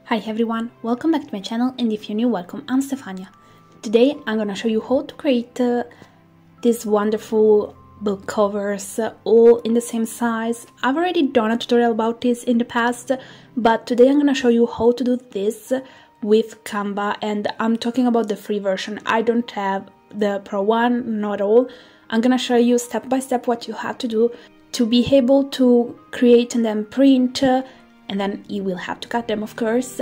Hi everyone, welcome back to my channel, and if you're new, welcome, I'm Stefania. Today I'm gonna show you how to create these wonderful book covers all in the same size. I've already done a tutorial about this in the past, but today I'm gonna show you how to do this with Canva, and I'm talking about the free version. I don't have the pro one, not all. I'm gonna show you step by step what you have to do to be able to create and then print, and then you will have to cut them, of course,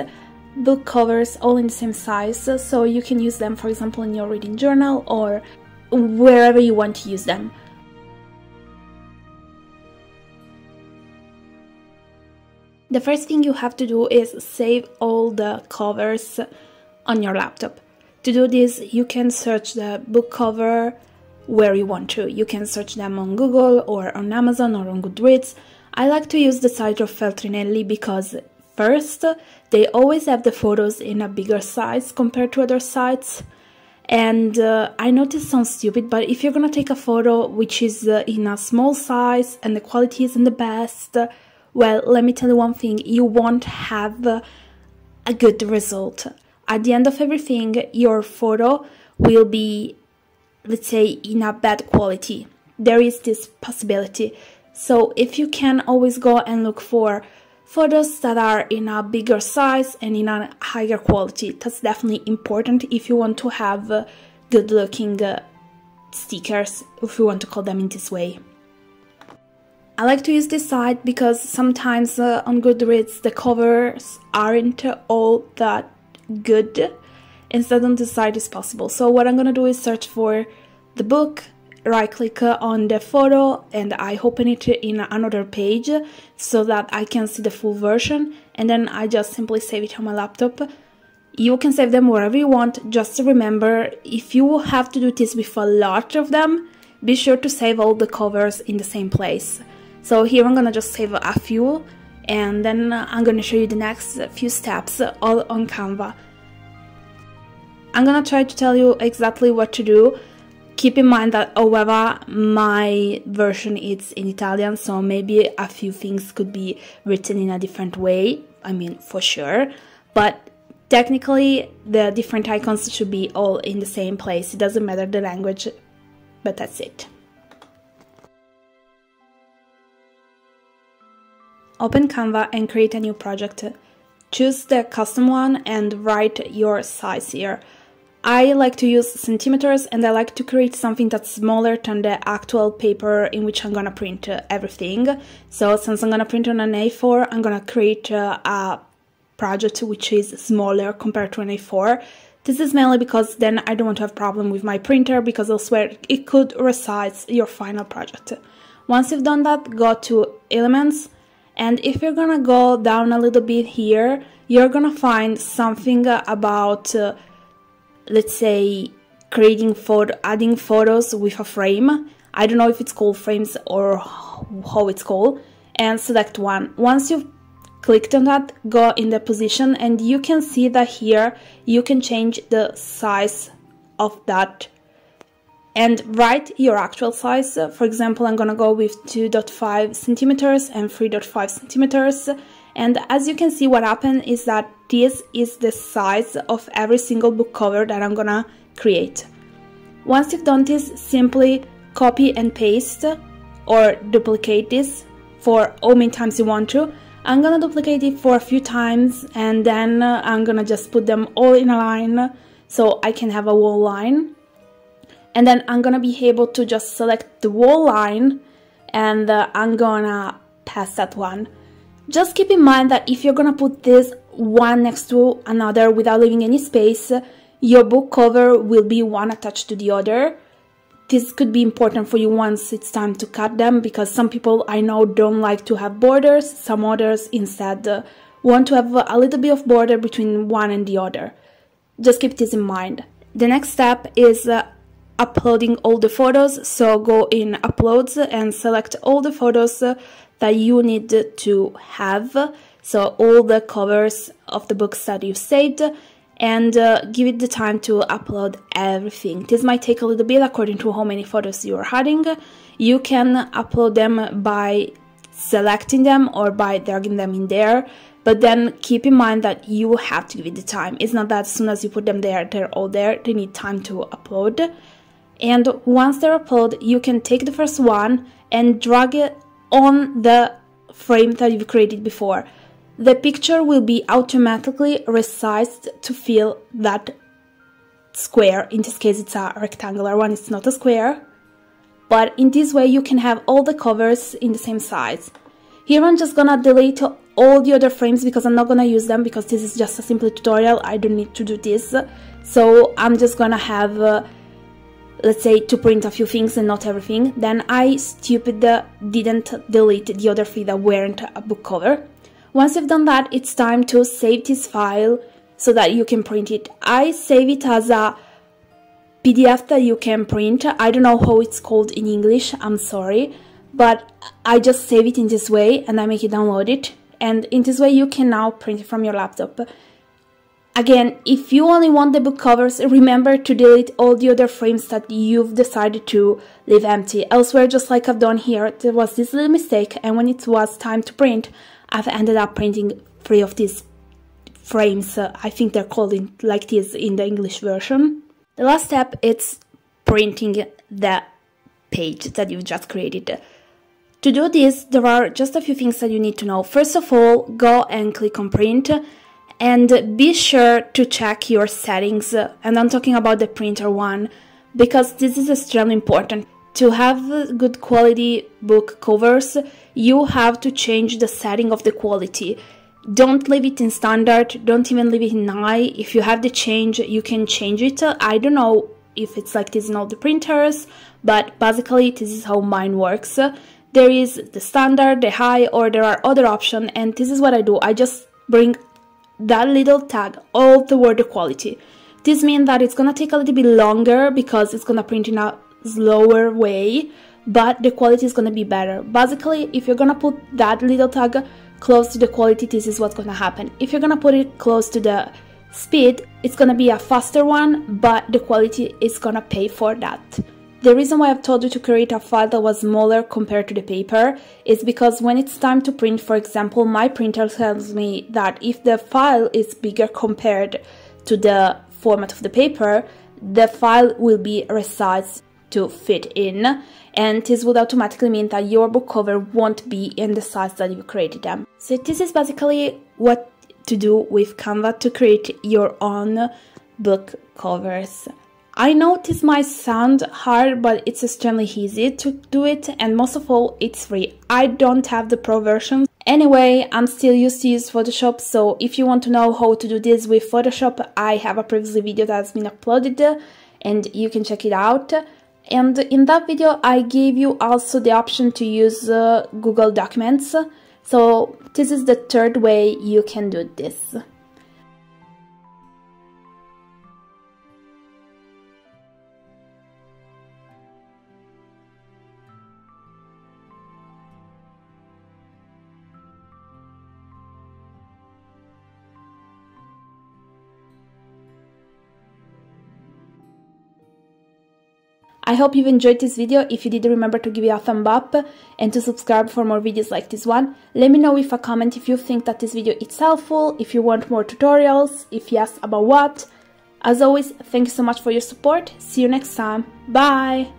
book covers all in the same size, so you can use them, for example, in your reading journal or wherever you want to use them. The first thing you have to do is save all the covers on your laptop. To do this, you can search the book cover where you want to. You can search them on Google or on Amazon or on Goodreads. I like to use the site of Feltrinelli because first, they always have the photos in a bigger size compared to other sites. And I know this sounds stupid, but if you're gonna take a photo which is in a small size and the quality isn't the best, well, let me tell you one thing, you won't have a good result. At the end of everything, your photo will be, let's say, in a bad quality. There is this possibility. So if you can always go and look for photos that are in a bigger size and in a higher quality, that's definitely important if you want to have good looking stickers, if you want to call them in this way. I like to use this site because sometimes on Goodreads the covers aren't all that good. Instead, on this site is possible. So what I'm gonna do is search for the book, right click on the photo, and I open it in another page so that I can see the full version, and then I just simply save it on my laptop. You can save them wherever you want. Just remember, if you have to do this with a lot of them, be sure to save all the covers in the same place. So here I'm gonna just save a few, and then I'm gonna show you the next few steps all on Canva. I'm gonna try to tell you exactly what to do. Keep in mind that, however, my version is in Italian, so maybe a few things could be written in a different way, I mean, for sure, but technically the different icons should be all in the same place. It doesn't matter the language, but that's it. Open Canva and create a new project. Choose the custom one and write your size here. I like to use centimeters, and I like to create something that's smaller than the actual paper in which I'm gonna print everything. So since I'm gonna print on an A4, I'm gonna create a project which is smaller compared to an A4. This is mainly because then I don't want to have a problem with my printer, because elsewhere it could resize your final project. Once you've done that, go to Elements, and if you're gonna go down a little bit here, you're gonna find something about let's say adding photos with a frame. I don't know if it's called frames or how it's called, and select one. Once you've clicked on that, go in the position, and you can see that here you can change the size of that and write your actual size. For example, I'm gonna go with 2.5 centimeters and 3.5 centimeters. And as you can see, what happened is that this is the size of every single book cover that I'm gonna create. Once you've done this, simply copy and paste or duplicate this for how many times you want to. I'm gonna duplicate it for a few times, and then I'm gonna just put them all in a line so I can have a wall line. And then I'm gonna be able to just select the wall line, and I'm gonna pass that one. Just keep in mind that if you're gonna put this one next to another without leaving any space, your book cover will be one attached to the other. This could be important for you once it's time to cut them, because some people I know don't like to have borders, some others instead want to have a little bit of border between one and the other. Just keep this in mind. The next step is uploading all the photos, so go in Uploads and select all the photos that you need to have, so all the covers of the books that you've saved, and give it the time to upload everything. This might take a little bit according to how many photos you are adding. You can upload them by selecting them or by dragging them in there. But then keep in mind that you have to give it the time. It's not that as soon as you put them there, they're all there. They need time to upload. And once they're uploaded, you can take the first one and drag it on the frame that you've created before. The picture will be automatically resized to fill that square. In this case, it's a rectangular one, it's not a square. But in this way, you can have all the covers in the same size. Here I'm just gonna delete all the other frames because I'm not gonna use them because this is just a simple tutorial. I don't need to do this. So I'm just gonna have, let's say, to print a few things and not everything. Then I didn't delete the other three that weren't a book cover. Once you've done that, it's time to save this file so that you can print it. I save it as a PDF that you can print. I don't know how it's called in English, I'm sorry, but I just save it in this way and I make it download it, and in this way you can now print it from your laptop. Again, if you only want the book covers, remember to delete all the other frames that you've decided to leave empty. Elsewhere, just like I've done here, there was this little mistake, and when it was time to print, I've ended up printing 3 of these frames. I think they're called like this in the English version. The last step is printing the page that you've just created. To do this, there are just a few things that you need to know. First of all, go and click on print and be sure to check your settings, and I'm talking about the printer one, because this is extremely important. To have good quality book covers, you have to change the setting of the quality. Don't leave it in standard, don't even leave it in high. If you have the change, you can change it. I don't know if it's like this in all the printers, but basically this is how mine works. There is the standard, the high, or there are other options, and this is what I do. I just bring that little tag all toward the quality. This means that it's gonna take a little bit longer because it's gonna print in a slower way, but the quality is gonna be better. Basically, if you're gonna put that little tag close to the quality, this is what's gonna happen. If you're gonna put it close to the speed, it's gonna be a faster one, but the quality is gonna pay for that. The reason why I've told you to create a file that was smaller compared to the paper is because when it's time to print, for example, my printer tells me that if the file is bigger compared to the format of the paper, the file will be resized to fit in, and this would automatically mean that your book cover won't be in the size that you created them. So this is basically what to do with Canva to create your own book covers. I know this might sound hard, but it's extremely easy to do it, and most of all, it's free. I don't have the pro version. Anyway, I'm still used to use Photoshop, so if you want to know how to do this with Photoshop, I have a previous video that's been uploaded and you can check it out. And in that video, I gave you also the option to use Google Documents. So this is the third way you can do this. I hope you've enjoyed this video. If you did, remember to give it a thumb up and to subscribe for more videos like this one. Let me know with a comment if you think that this video is helpful, if you want more tutorials, if yes, about what. As always, thank you so much for your support. See you next time. Bye!